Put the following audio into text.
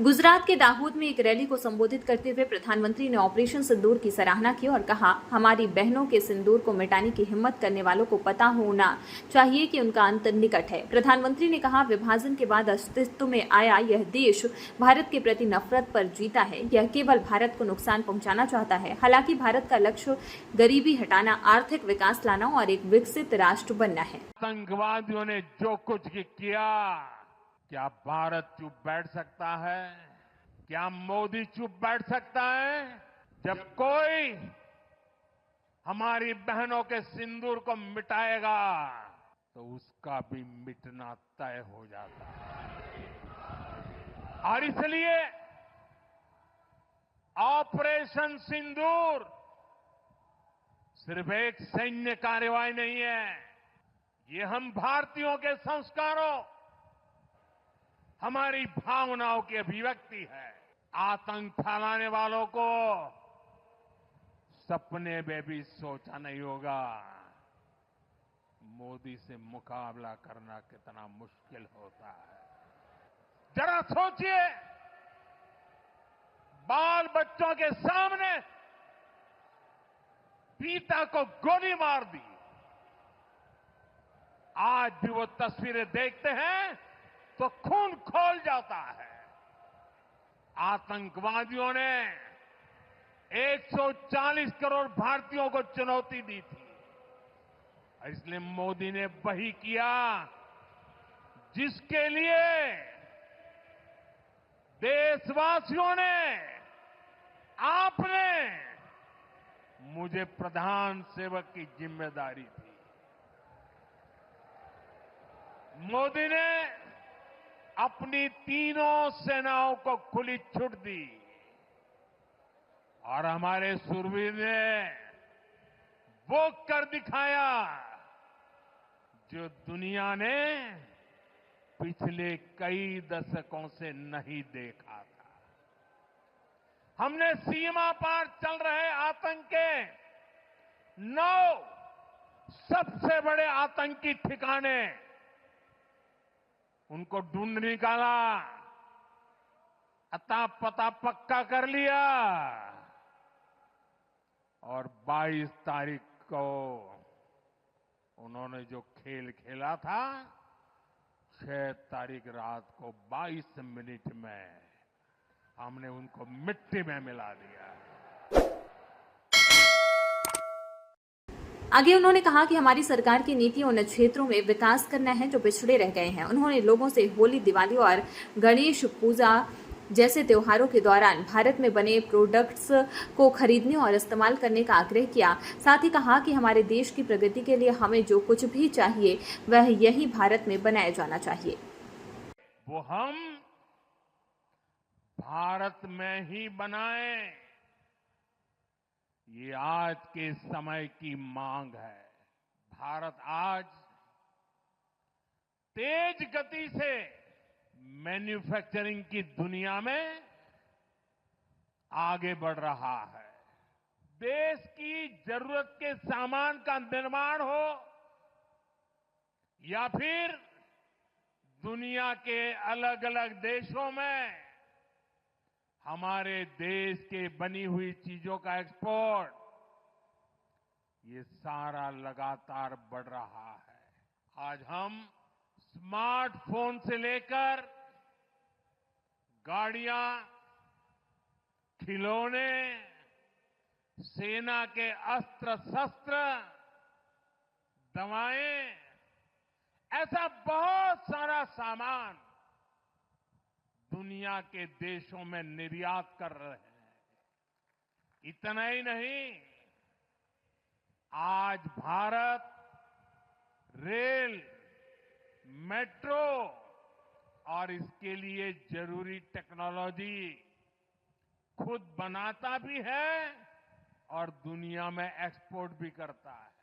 गुजरात के दाहोद में एक रैली को संबोधित करते हुए प्रधानमंत्री ने ऑपरेशन सिंदूर की सराहना की और कहा, हमारी बहनों के सिंदूर को मिटाने की हिम्मत करने वालों को पता होना चाहिए कि उनका अंत निकट है। प्रधानमंत्री ने कहा, विभाजन के बाद अस्तित्व में आया यह देश भारत के प्रति नफरत पर जीता है। यह केवल भारत को नुकसान पहुंचाना चाहता है। हालांकि भारत का लक्ष्य गरीबी हटाना, आर्थिक विकास लाना और एक विकसित राष्ट्र बनना है। आतंकवादियों ने जो कुछ किया, क्या भारत चुप बैठ सकता है? क्या मोदी चुप बैठ सकता है? जब कोई हमारी बहनों के सिंदूर को मिटाएगा तो उसका भी मिटना तय हो जाता है। और इसलिए ऑपरेशन सिंदूर सिर्फ एक सैन्य कार्रवाई नहीं है, ये हम भारतीयों के संस्कारों, हमारी भावनाओं की अभिव्यक्ति है। आतंक फैलाने वालों को सपने में भी सोचा नहीं होगा मोदी से मुकाबला करना कितना मुश्किल होता है। जरा सोचिए, बाल बच्चों के सामने पिता को गोली मार दी। आज भी वो तस्वीरें देखते हैं तो खून खौल जाता है। आतंकवादियों ने 140 करोड़ भारतीयों को चुनौती दी थी। इसलिए मोदी ने वही किया जिसके लिए देशवासियों ने, आपने मुझे प्रधान सेवक की जिम्मेदारी दी। मोदी ने अपनी तीनों सेनाओं को खुली छूट दी और हमारे शूरवीर ने वो कर दिखाया जो दुनिया ने पिछले कई दशकों से नहीं देखा था। हमने सीमा पार चल रहे आतंक के 9 सबसे बड़े आतंकी ठिकाने उनको ढूंढ निकाला, अता पता पक्का कर लिया और 22 तारीख को उन्होंने जो खेल खेला था, 6 तारीख रात को 22 मिनट में हमने उनको मिट्टी में मिला दिया। आगे उन्होंने कहा कि हमारी सरकार की नीति उन क्षेत्रों में विकास करना है जो पिछड़े रह गए हैं। उन्होंने लोगों से होली, दिवाली और गणेश पूजा जैसे त्योहारों के दौरान भारत में बने प्रोडक्ट्स को खरीदने और इस्तेमाल करने का आग्रह किया। साथ ही कहा कि हमारे देश की प्रगति के लिए हमें जो कुछ भी चाहिए वह यही भारत में बनाया जाना चाहिए। वो हम भारत में ही बनाएं, ये आज के समय की मांग है। भारत आज तेज गति से मैन्युफैक्चरिंग की दुनिया में आगे बढ़ रहा है। देश की जरूरत के सामान का निर्माण हो या फिर दुनिया के अलग अलग देशों में हमारे देश के बनी हुई चीजों का एक्सपोर्ट, ये सारा लगातार बढ़ रहा है। आज हम स्मार्टफोन से लेकर गाड़ियां, खिलौने, सेना के अस्त्र शस्त्र, दवाएं, ऐसा बहुत सारा सामान दुनिया के देशों में निर्यात कर रहे हैं। इतना ही नहीं, आज भारत रेल, मेट्रो और इसके लिए जरूरी टेक्नोलॉजी खुद बनाता भी है और दुनिया में एक्सपोर्ट भी करता है।